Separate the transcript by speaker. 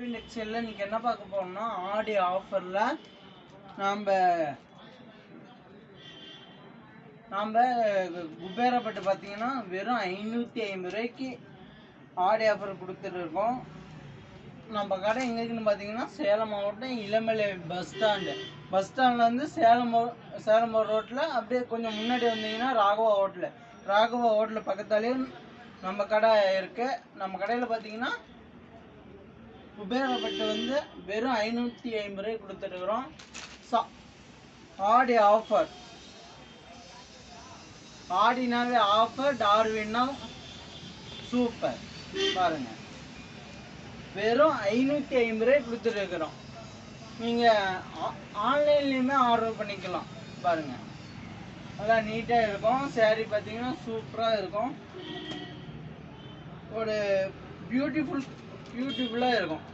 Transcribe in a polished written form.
Speaker 1: நெக்ஸ்ட்ல இன்னைக்கு என்ன பார்க்க போறோம்னா ஆடி ஆஃபர்ல நாம குபேரப்பட்டு பார்த்தீங்கன்னா வெறும் 550 ரூபாய்க்கு ஆடி ஆஃபர் கொடுத்துட்டு இருக்கோம். நம்ம கடை எங்க இருக்குன்னு பார்த்தீங்கன்னா சேலம் மாவட்டம் இளமலை பஸ் ஸ்டாண்ட்லேருந்து சேலம் ரோட்டில் அப்படியே கொஞ்சம் முன்னாடி வந்தீங்கன்னா ராகவா ஹோட்டல் பக்கத்தாலேயே நம்ம கடை இருக்கு. நம்ம கடையில் பார்த்தீங்கன்னா குபேரப்பட்டு வெறும் 550 ரூபாய் கொடுத்துருக்குறோம். ஆடி ஆஃபர், ஆடினாவே ஆஃபர், டார்வின்னா சூப்பர். பாருங்க, வெறும் 550 ரூபாய் கொடுத்துருக்குறோம். நீங்கள் ஆன்லைன்லேயுமே ஆர்டர் பண்ணிக்கலாம். பாருங்க, நல்லா நீட்டாக இருக்கும். சேரீ பார்த்தீங்கன்னா சூப்பராக இருக்கும். ஒரு பியூட்டிஃபுல்லாக இருக்கும்.